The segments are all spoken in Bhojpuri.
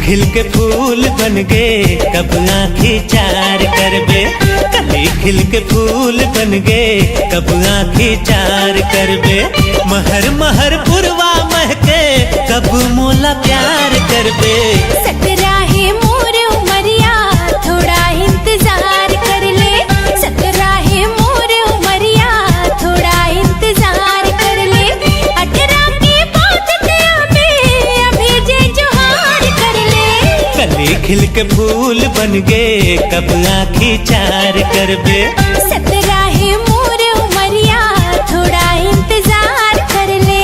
खिल के फूल बन गे कब आँखी चार करबे। कली खिल के फूल बन गे कब आँखी चार करबे। महर महर पुरवा महके कब मोला प्यार करबे। सकराहे मोर उमरिया थोड़ा इंतजार कर ले। सकराहे मोर उमरिया थोड़ा इंतजार कर ले। 18 की बात में अभी जे जोहार कर ले। कली खिल के फूल बन गे कब आँखी चार करबे। सकराहे मोर उमरिया थोड़ा इंतजार कर ले।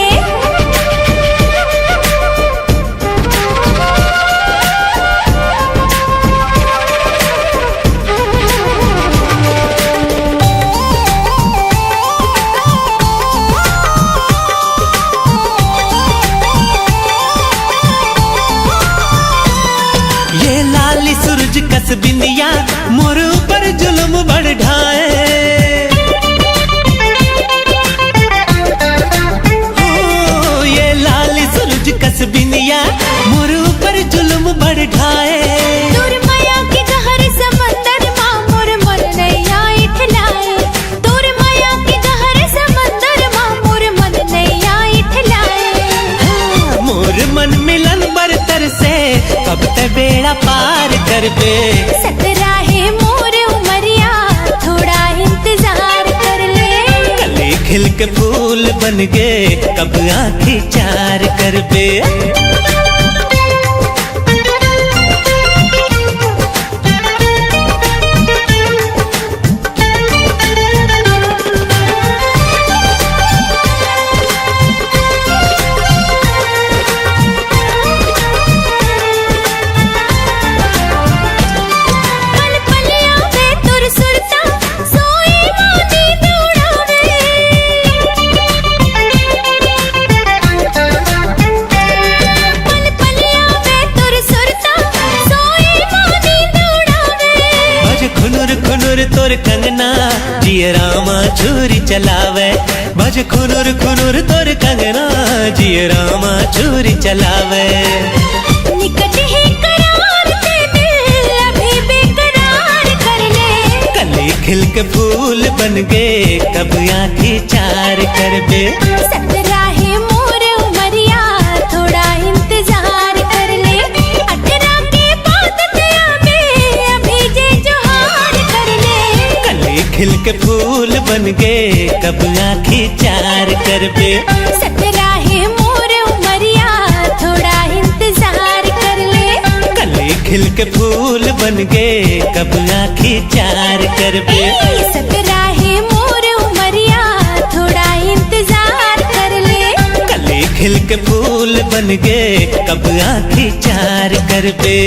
ये लाली सूरज कस बिंदिया मोर ऊपर जुल्म बढ़ ढाए। हो ये लाली सूरज कस बिंदिया मोर ऊपर जुल्म बढ़ ढाए। दूर माया के गहर समंदर माँ मोर मन नैया इठलाए। दूर माया के गहर समंदर माँ मोर मन नैया इठलाए। हाँ, मोर मन मिलन बरतर से कब ते बेड़ा पार करबे। सकराहे मोर उमरिया थोड़ा इंतजार कर ले। कली खिल के फूल बन गे कब आँखी चार करबे। तोर कंगना जिय रामा छुरी चलावे। भज खुनुर खुनुर तोर कंगना जिय रामा छुरी चलावे। निकट है करार ते दिल अभी बेकरार कर ले। कली खिल के फूल बन गे कब आँखी चार करबे। सकराहे मोर उमरिया थोड़ा इंतजार कर ले। 18 की बात में अभी जे जोहार कर ले। कली खिल के फूल बन गे कब आँखी चार करबे। सकराहे मोर उमरिया थोड़ा इंतजार कर ले। कली खिल के फूल बन गे कब आँखी चार करबे। सकराहे मोर उमरिया थोड़ा इंतजार कर ले। कली खिल के फूल बन गे कब आँखी चार करबे।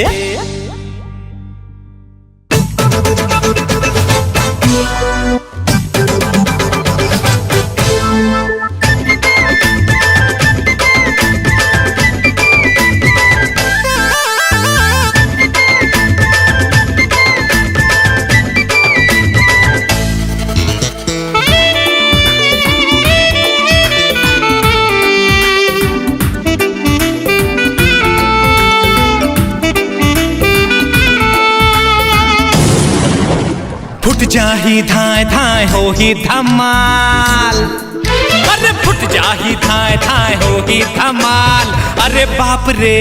फुट जाही धाय धाय हो ही धमाल। अरे फुट जाही धाय धाय हो ही धमाल। अरे बाप रे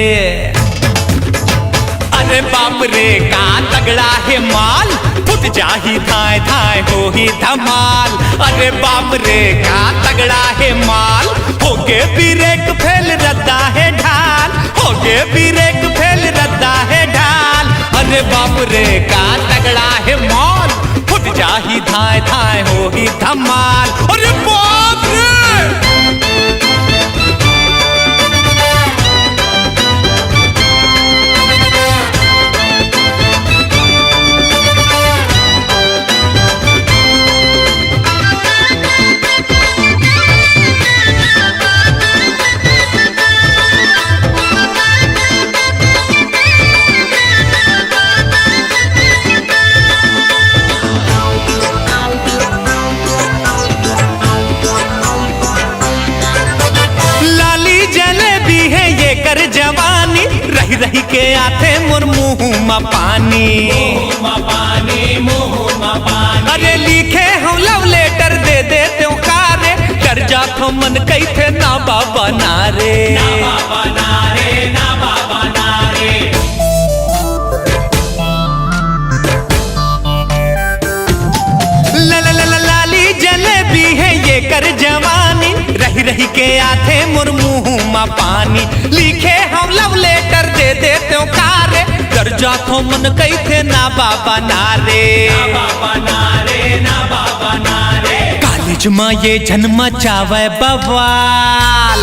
का तगड़ा है माल। फुट जाही धाय धाय हो ही धमाल। अरे बाप रे का तगड़ा है माल। होके ब्रेक फेल रद्दा है ढाल। होके ब्रेक फेल रद्दा है ढाल। अरे बाप रे का तगड़ा है माल। फुट जाही धाय धाय हो ही धमाल। अरे बाप रे। रही के आथे मोर मुँह में पानी। अरे लिखे हम लव लेटर दे देते कारे, कर जातो मन कैथे ना बाबा नारे। लाली जलेबी है ये कर जवानी, रही रही के आथे मोर मुँह में पानी। लिखे हम लव लेटर दे देते कारे, कर जातो मन कैथे ना बाबा नारे। कॉलेज में ये जन्म चावे बवाल,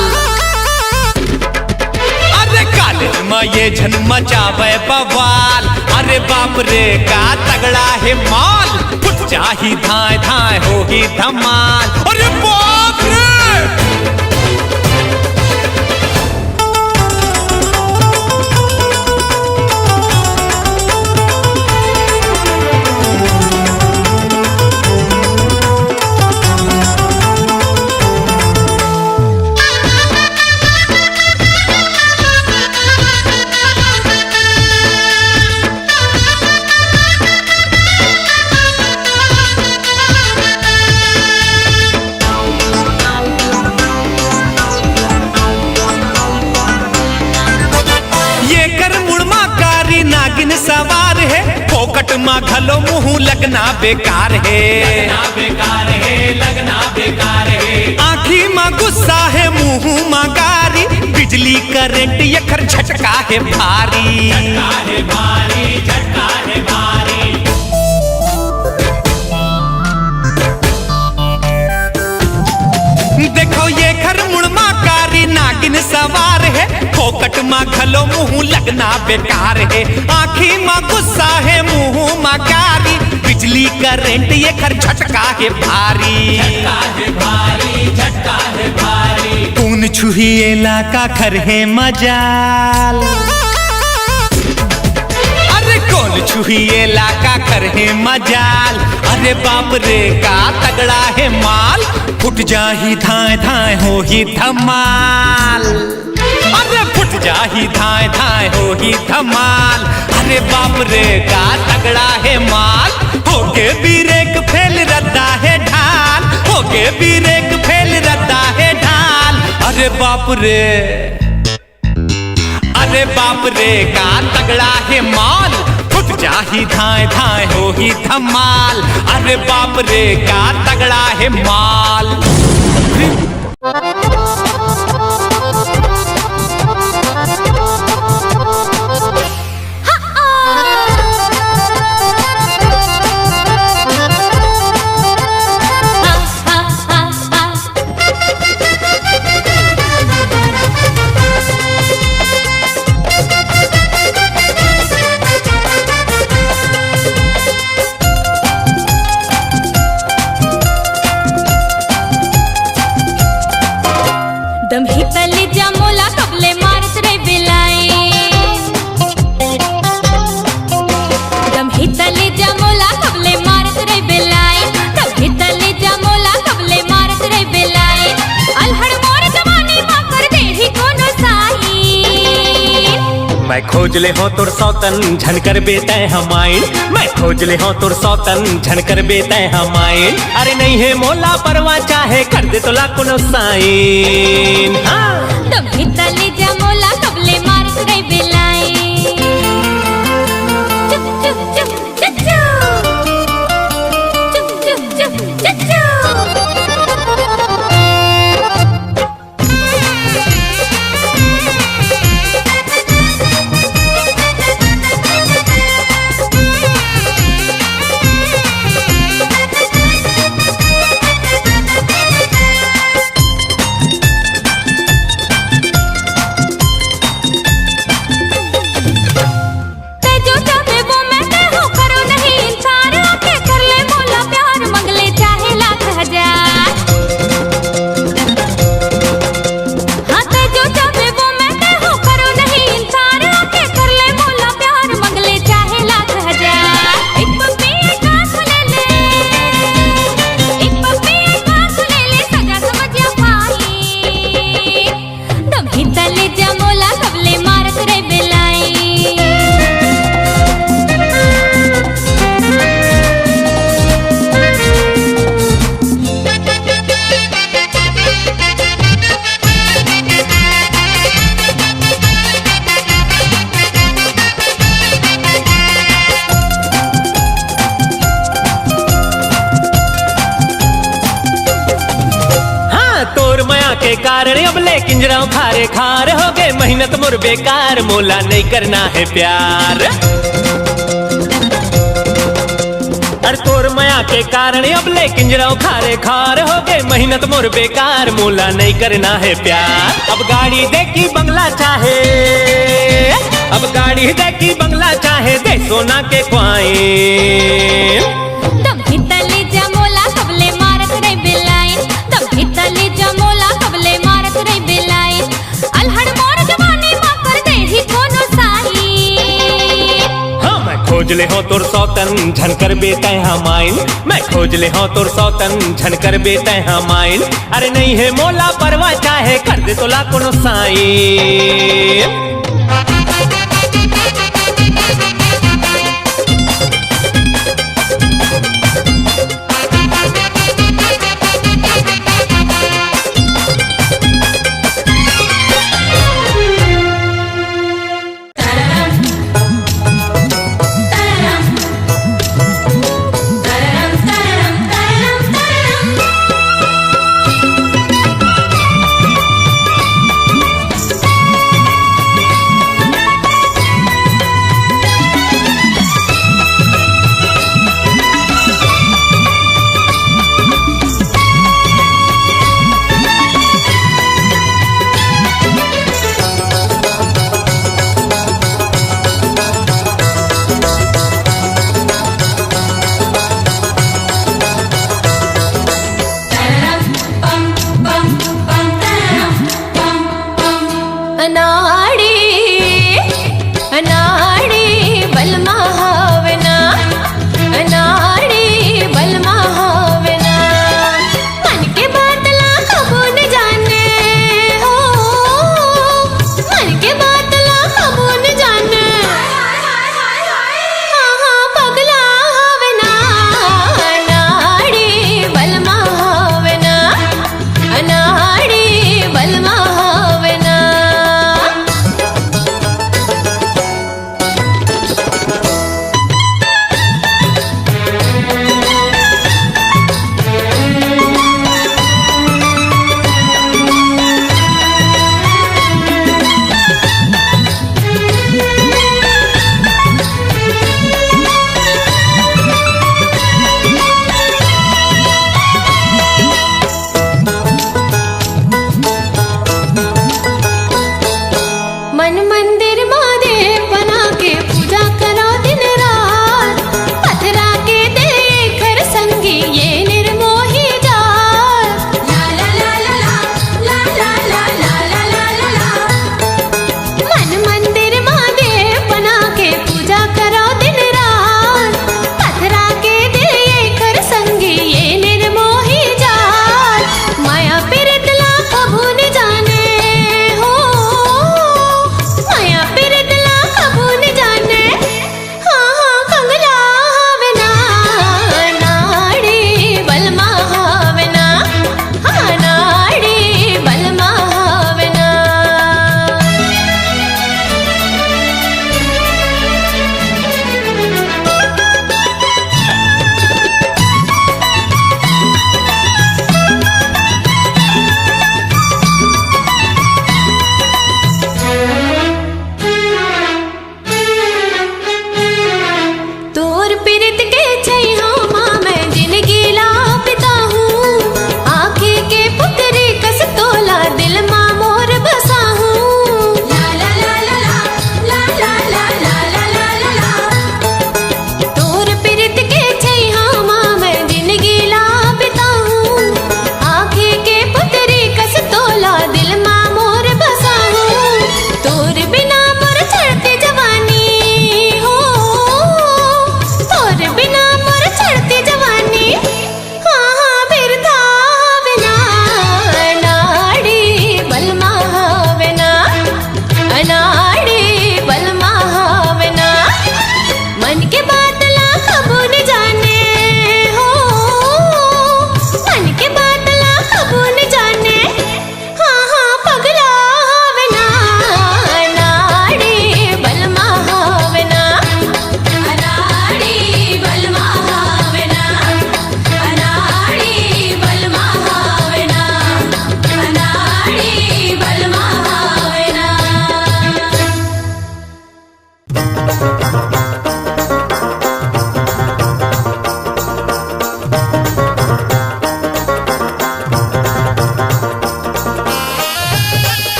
अरे कॉलेज में ये जन्म चावे बवाल। अरे बाप रे का तगड़ा है माल, फुट जाही धाए धाए हो ही धमाल। अरे बाप रे सवार है, फोकट मा घलो मुँह लगना बेकार है। आँखी मा गुस्सा है मुँह मा गारी, बिजली करंट यखर झटका है भारी। देखो ये घर मुड़मा कारी नागिन सवार है, फोकट मा घलो मुँह लगना बेकार है। आँखी मा गुस्सा है मुँह मा कारी, बिजली करंट ये घर झटका है भारी। कौन छुही इलाका खर है मजाल, अरे कौन छुही इलाका कर है मजाल। अरे बाप रे का तगड़ा है माल, फुट जाही धाए धाए हो ही धमाल। अरे फुट जाही धाए धाए हो ही धमाल। अरे बाप रे का तगड़ा है माल, होके बीरेक फेल रद्दा है ढाल, होके बीरेक फेल रद्दा है ढाल। अरे बाप रे, अरे बाप रे का तगड़ा है माल, फुट जाही धाए धाए हो ही धमाल। अरे बाप रे का तगड़ा है माल। दम ही तले जामोला कबले मारत रे बिलाई, दम ही तले जामोला कबले मारत रे बिलाई, दम ही तले जामोला कबले मारत रे बिलाई। अलहड़ मोर जवानी मा कर दे ही कोनो साई। मैं खोज ले हो तुर सौतन झन कर बेतै हमाइन, मैं खोज ले हो तुर सौतन झन कर बेतै हमाइन। अरे नहीं है मोला परवा चाहे कर दे तो लाकुन साइन। दम ही तले जामोला कबले मारत रे बिलाई। चुप चुप चुप चुप चुप चुप चुप चुप चुप। कारण अब ले किंजरा खारे खार हो गए मेहनत मोर बेकार मोला नहीं करना है प्यार। अरे तोर माया के कारण अब ले किंजरा खारे खार हो गए मेहनत मोर बेकार मोला नहीं करना है प्यार। अब गाड़ी देखी बंगला चाहे, अब गाड़ी देखी बंगला चाहे दे सोना के ख्वाए। दम हितले जमोला कबले मारत रे बेलाइन, दम हितले जमोला कबले मारत रे बेलाइन। अलहड़ मोर जवानी मा कर दे ही कोनो साई। हाँ मैं खोज ले हो तोर सौतन झनकर बेते हमाइन, मैं खोज ले हो तोर सौतन झनकर बेते हमाइन। अरे नहीं है मोला परवा चाहे कर दे तोला कोनो साइन।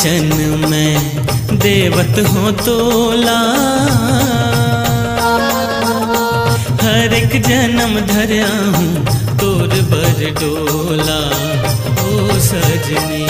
वचन में देवत हो तोला, हर एक जन्म धरया हूँ तोर बर डोला ओ सजनी।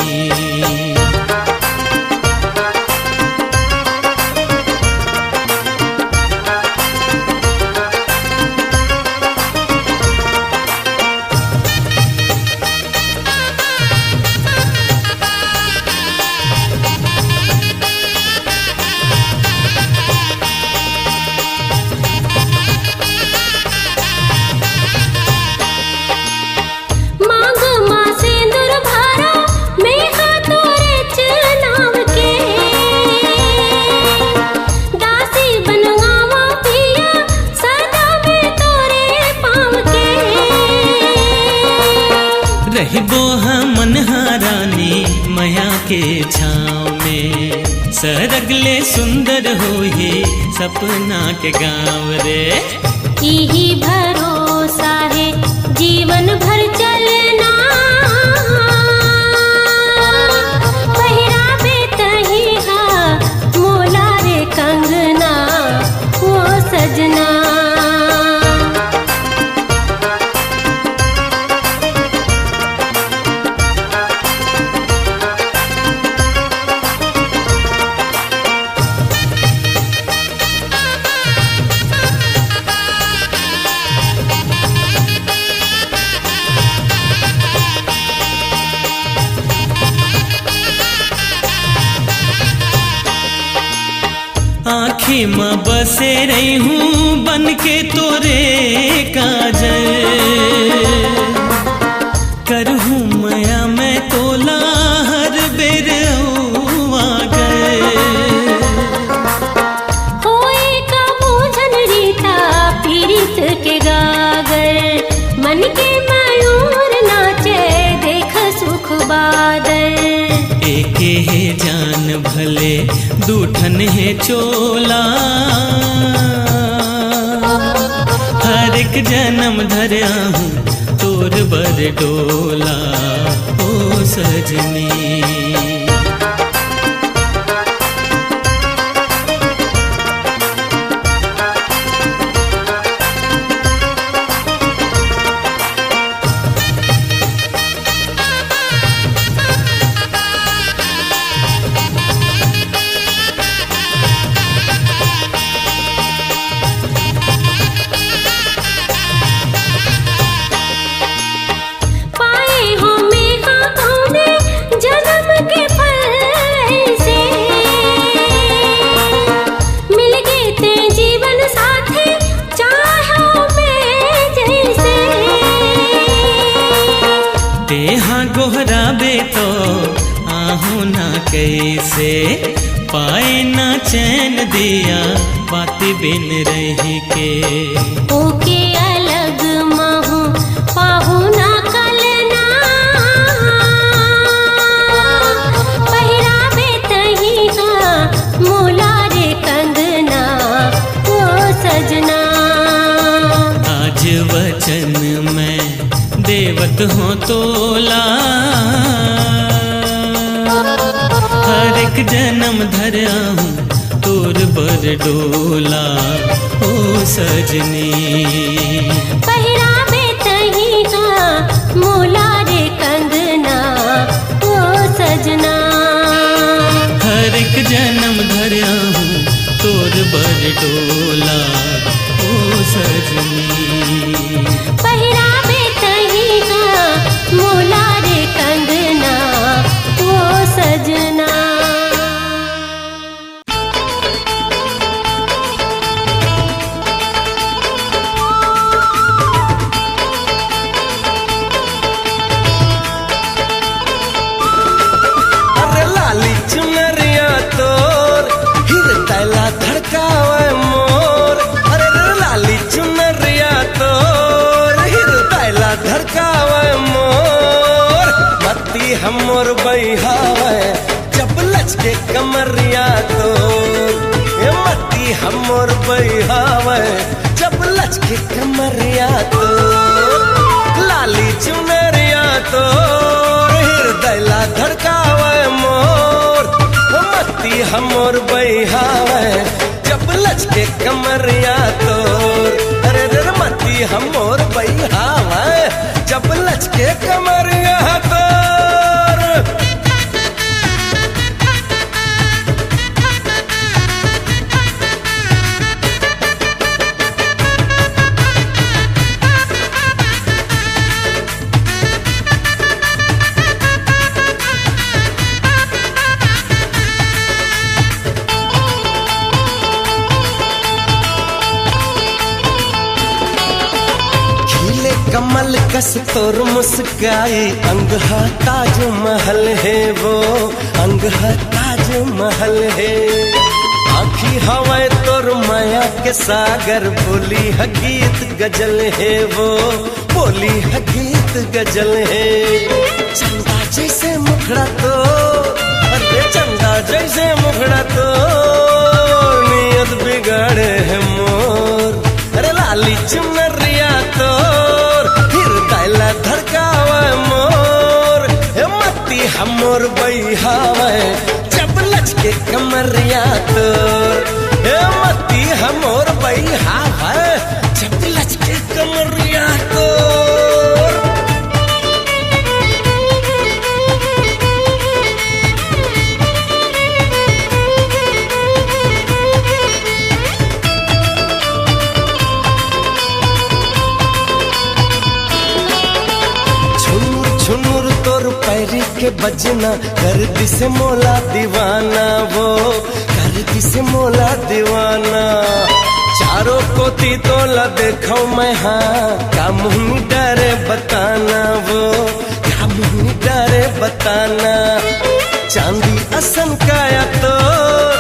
रहिबो हमन हारानी मया के छाँव में, सरगले सुंदर होई सपना के गाँव रे। यही भरोसा है जीवन भर चलना, पहिरावे तही हा मोला रे कंगना वो सजना। आँखी में बसे रही हूँ बन के तोरे काजल, करहूँ मया मैं तोला हर बेर आगर। होए का बूझन रीता पीरित के गागर, मन के मयूर नाचे देख सुख बादल। एके है जान भले दूठन है चोला, हर एक जन्म धरया हूँ तोर बर डोला ओ सजनी। गोहराबे तो आहू ना कैसे, पाए ना चैन दिया बात बिन रही के। ओके अलग महू पाहू ना कलना, पहिरावे तही हा मोला रे कंगना वो सजना। आज वचन में देवत हो तोला, हर एक जन्म धरया हूँ तोर बर डोला ओ सजनी। पहिरावे तही हा मोला रे कंगना वो सजना। हर एक जन्म धरया हूँ तोर बर डोला ओ सजनी। पहिरावे तही हा मोला रे कंगना वो सजना। अरे लाली चुनरिया तोर हृदय धड़कावे मोर। अरे लाली चुनरिया तोर हृदय धड़कावे मोर। मत्ती हमोर बहिहावे जब लचके कमरिया तोर। ये मत्ती हमोर बहिहावे जब लचके कमरिया तोर। लाली चुनरिया तोर हृदय धड़कावे मोर। मती हमोर बहावे जब लचके कमरिया तोर। अरे रे मती हमोर बहावे जब लचके कमरिया तोर। कमल कस तोर मुस्काई अंग है ताज महल है वो, अंग है ताज महल है। आखी हवाए तोर माया के सागर बोली है गीत गजल है वो, बोली है गीत गजल है। चंदा जैसे मुखड़ा तो, अरे चंदा जैसे मुखड़ा तो नियत बिगाड़े है मोर। अरे लाली चुनरिया तोर हिरदैला धड़कावे मोर। हे मती हमोर बहावे जब लचके कमरिया तोर। हे मती हमोर बहावे जब लचके कमरिया तोर। झुनुर तोर पैरी के बजना कर दिसे मोला दीवाना वो, कर दिसे मोला दीवाना। चारों कोती तोला देखो मैं हाँ का मुँह डरे बताना वो, का मुँह डरे बताना। चांदी असन काया तोर,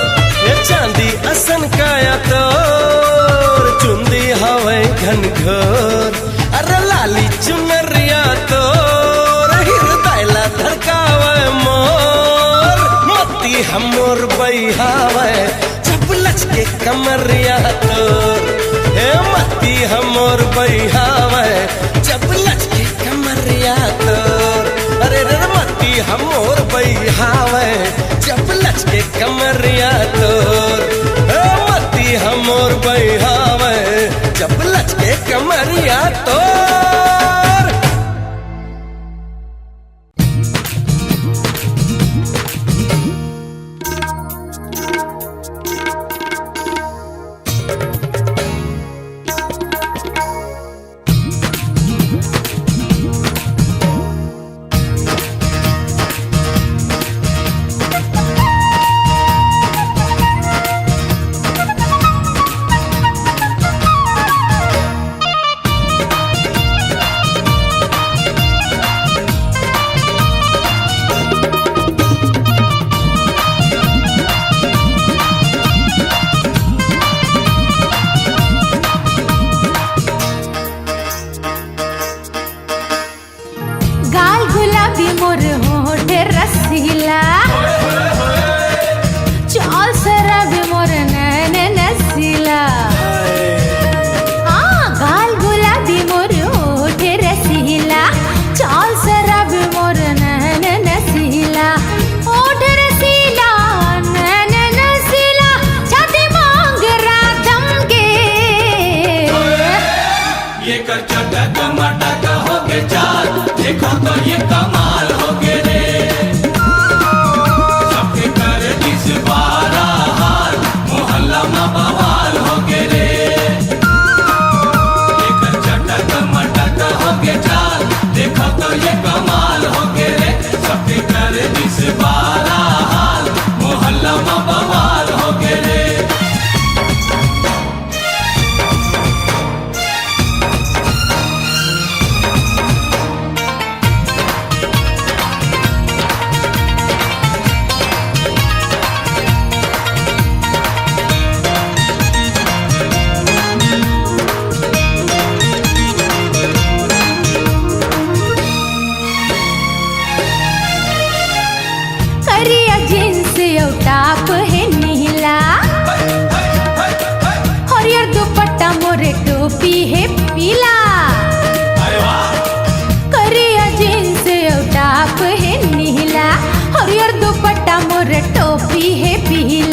ये चांदी असन काया तोर चुंदी हवे घनघोर। अरे लाली चुनरिया तोर हिरदैला धड़कावे मोर। मती हमोर बहावे जब लचके कमरिया तोर। हे मती हमोर बहावे जब लचके कमरिया तोर। अरे रे मती हमोर बहावे जब लचके कमरिया तोर। हे मती हमोर बहावे जब लचके कमरिया तोर।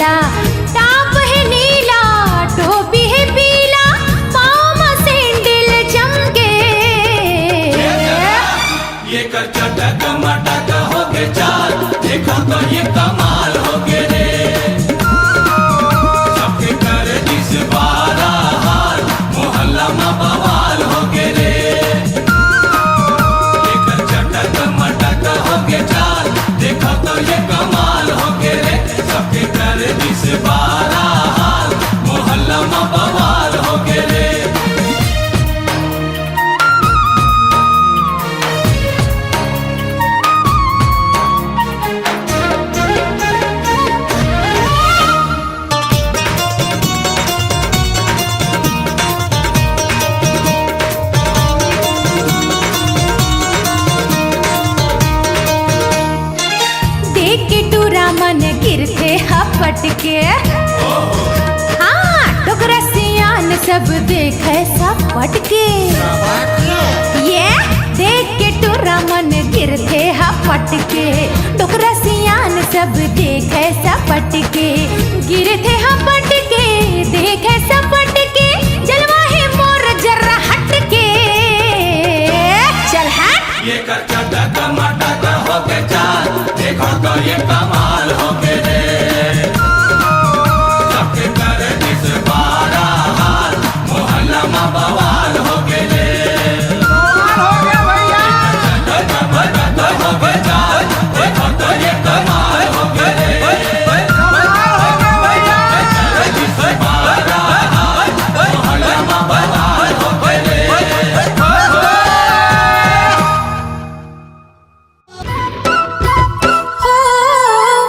रंगीला टाप है नीला टोपी है पीला पाँव में सैंडल चमके ये कर चटक मटक हो के चाल देखो तो ये कमाल हो गे रे सबके कर दिस बारा हाल मोहल्ला में बवाल हो गे रे ये कर चटक मटक हो के चाल देखो तो ये कमाल हो गे रे सबके कर दिस बारा हाल मोहल्ला में बवाल हो गे रे देख के टूरा मन गिरते हपट के हाँ टोकरा सियान सब देखे सपट के ये देख के टूरा मन गिरते हपट के टोकरा सियान सब देखे सपट के गिरते हपट के देखे सपट के जलवा है मोर जरा हट के चल हट ये कर चटक मटक हो के चाल देखो तो ये कमाल हो के रे सबके कर दिस बारा हाल मोहल्ला में बवाल हो के रे चटक मटक हो के चाल देखो तो ये कमाल हो के रे दिस बारा हाल मोहल्ला में बवाल हो के रे हो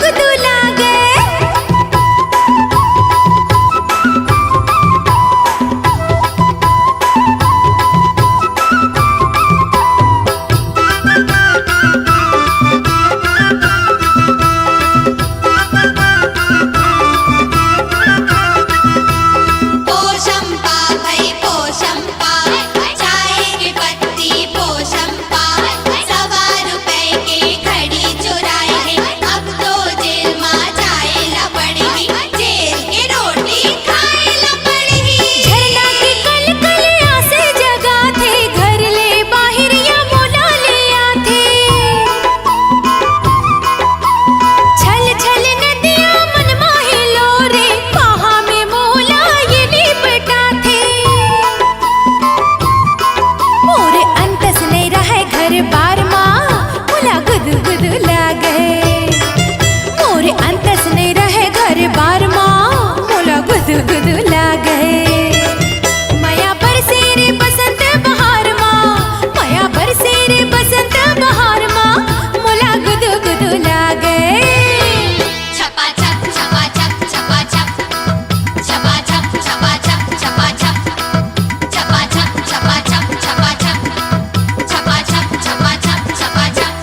गुदू लागे पोशंपा भाई पोशंपा चाय की पत्ती पोशंपा 1.25 रुपए की घड़ी चुराई है अब तो जेल में जाएला पड़ेगी जेल की रोटी खाएला पड़ेगी झरना की कल कलिया से जगा थे घर ले बाहर या मोला ले आथे छल छल नदिया मन माहे लोरे पहा में मोला ये निपटा थे मोरे अंतस नहीं रहे घर बार माँ मोला गुदु गुदु लागे मोरे अंतस नहीं रहे घर बार माँ मोला गुदु गुदु लागे माया बरसे रे बसंत बहार माँ माया बरसे रे बसंत बहार माँ मोला गुदु गुदु लागे छपा छप छपा छप छपा छप छपा छप छपा छप छपा छप छपा छप छपा छप छपा छप छपा छप छपा छप छपा छप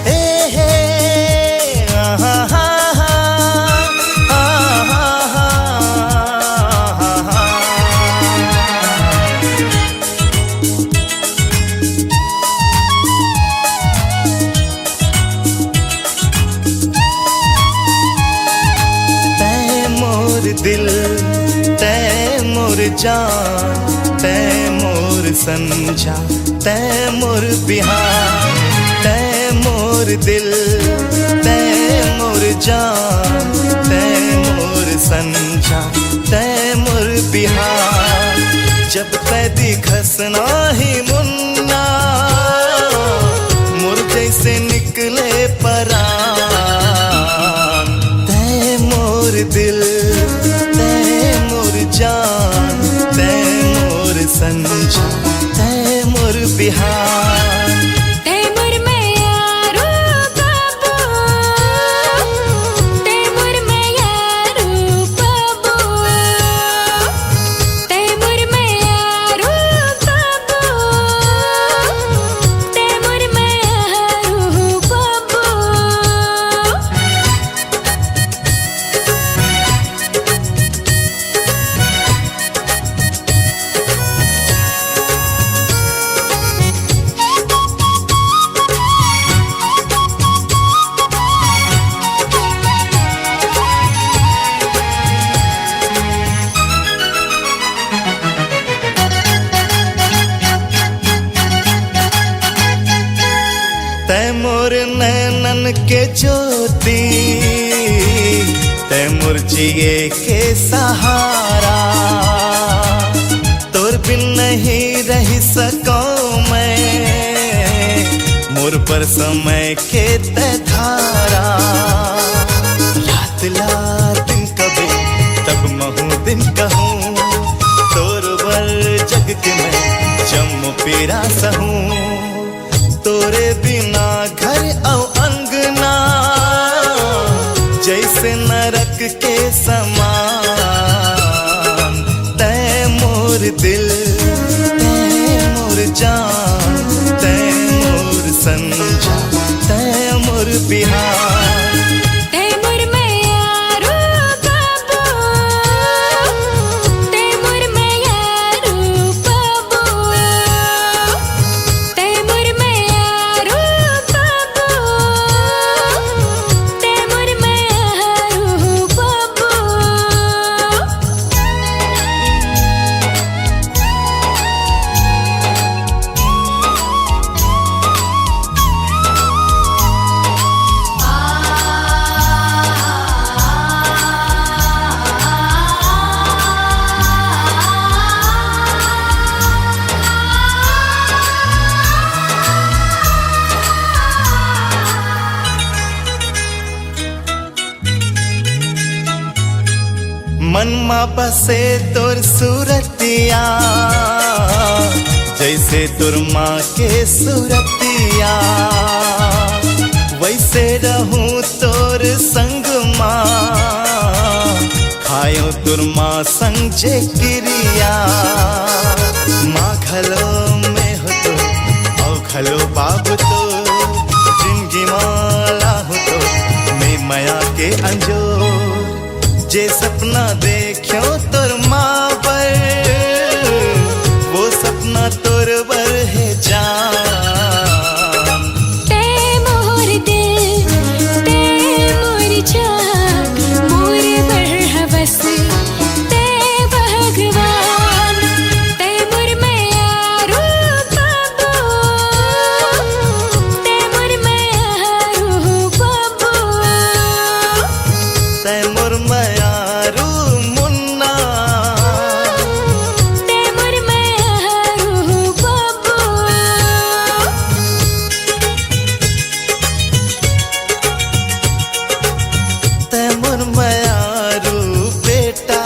हे हे आहा हा हा आहा हा हा तै मोर दिल तै मोर जान तै मोर संझा तै मोर बिहार तै मोर दिल तै मोर जान तै मोर संझा तै मोर बिहार जब कैदी खसना ही मुन्ना मोर जैसे निकले परान तै मोर दिल तै मोर जान तै मोर संझा तै मोर बिहार तैमूर में यारो बाबू तैमूर में यारो बाबू तैमूर में यारो बाबू तैमूर में यारो बाबू तै मोर नैनन के ज्योति तै मोर जिए के सहारा तोर बिन नहीं रह सकूं मैं मोर पर समय के तै धारा रात ला दिन कबे तब महू दिन कहूँ तोर बर जग के मैं जम पीरा सहूँ तोरे बिना घर औ अंगना जैसे नरक के समान तै मोर दिल तै मोर जान तै मोर संझा तै मोर बिहार तैमूर में यारो बाबू तैमूर में यारो बाबू तैमूर में यारो बाबू तैमूर में यारो बाबू मन मा बसे तोर सूरतिया जैसे तुर माँ के सूरतिया वैसे रहूं तोर संग माँ खायो तुर माँ संग जे क्रिया माँ खलो में हो तो औ खलो बाबू तो जिंदगी माला हो तो मैं माया के अंजोर जे सपना देखो तोर माँ पर वो सपना तोर बर है जान ते मोर दिल ते मोर जान मोर बर हवस ते भगवान ते मोर मैयारू बाबू ते मोर मैयारू बाबू तै मोर मयारू मुन्ना ते मोर मैयारू बाबू तै मोर मयारू बेटा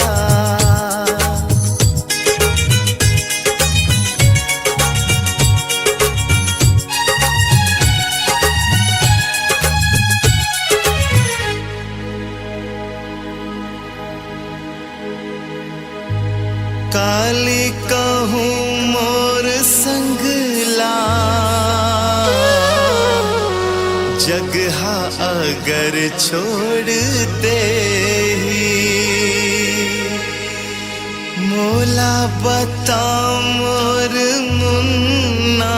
काली कहूँ मोर संगला जगहा अगर छोड़ दे मोला बता मोर मुन्ना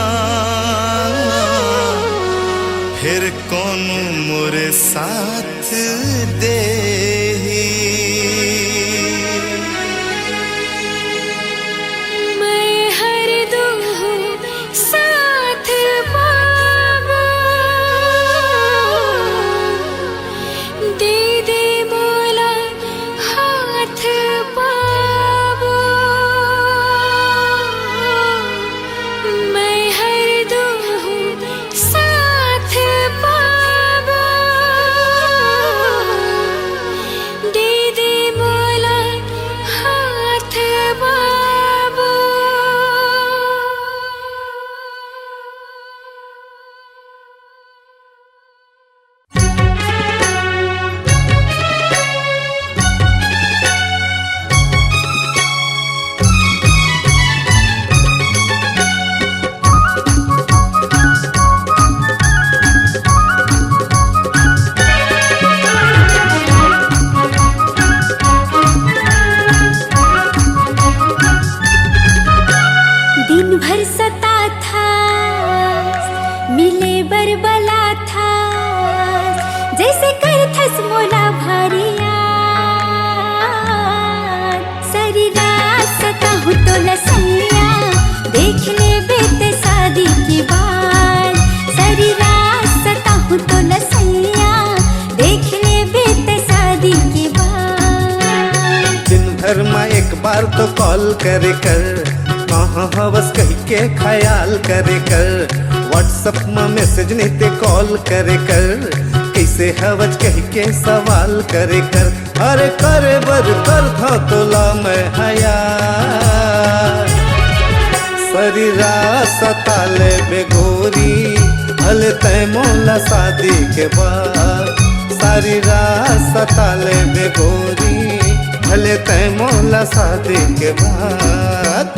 फिर कौन मोर साथ दे मैं हर दम साथ पावा दे दे मोला हाथ पावा मैं हर दम साथ पावा दे दे मोला हाथ बाबू दिन भर सता था मिले बरबला था जैसे कर थस मोला भारिया सारी रात सता हूँ तो लसैया देख ले बेटे शादी की बात सारी रात सता हूँ तो लसैया देख ले बेटे शादी की बात दिन भर में एक बार तो कॉल करे कर कहाँ हवस कह के ख्याल करे कर व्हाट्सएप में मैसेज नहीं ते कॉल करे कर कैसे हवज कह के सवाल करे कर अरे करे बर कर था तोला मैं हया शरीरा सताले बेगोरी भले तय मोला शादी के बाद सारी रात सताले बेगोरी भले तय मोला शादी के बाद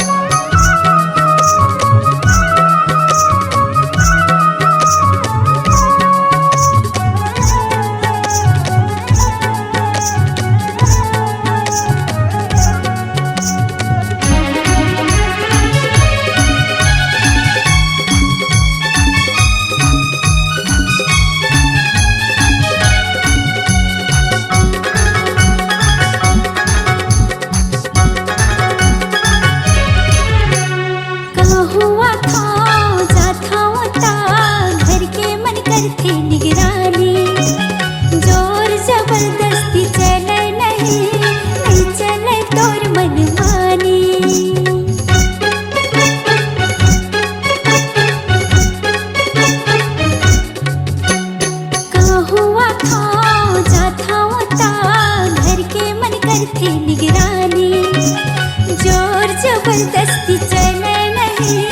करते निगरानी जोर जबरदस्ती चले नहीं चले तोर मनमानी हुआ था जाता होता घर के मन करते निगरानी जोर जबरदस्ती चले नहीं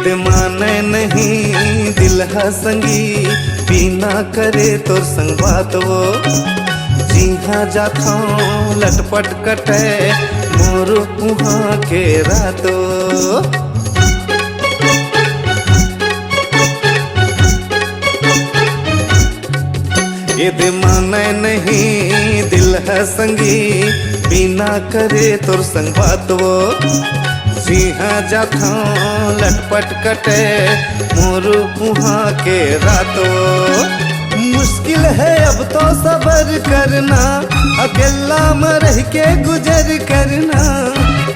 ये माने नहीं दिल है संगी बिना करे तोर संग बात वो जी हाँ जाता लटपट कटे मोर उहाँ के रातो ये माने नहीं दिल है संगी बिना करे तोर संग बात वो जी हाँ जाता लटपट कटे मोर उहाँ के रातो मुश्किल है अब तो सबर करना अकेला में रह के गुजर करना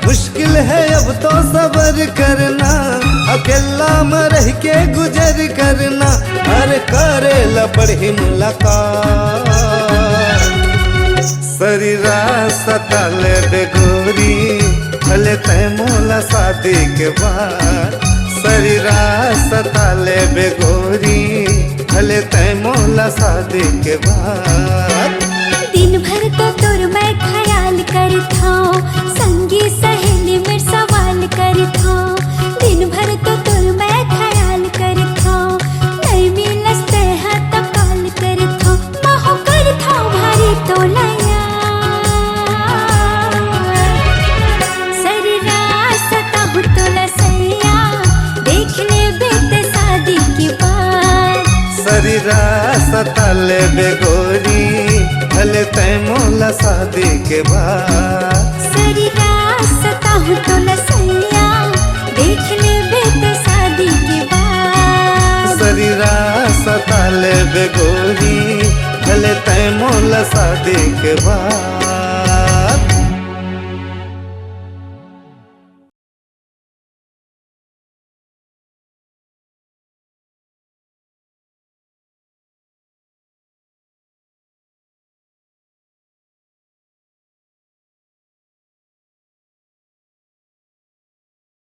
मुश्किल है अब तो सबर करना अकेला में रह के गुजर करना अरे करे लपड़ी मुलाकात शरीरा सताले बेगोरी भले तय मोला शादी के बाद शरीरा सताले बेगोरी भले तय मोला शादी के बाद दिन भर तो तोर मैं ख्याल करता संगी सहेली में सवाल करता दिन भर तो तोर मैं ख्याल करता नहीं मिलते हैं तो कॉल करता महो करता भारी तो लया शरीरा सता हो तो लसैया देख ले बेटे शादी की बात शरीरा सताले बेगोरी भले तय मोला शादी के बाद शरीरा सता हूँ तो लसैया देख ले बेटे शादी के बाद शरीरा सताले बेगोरी भले तय मोला शादी के बाद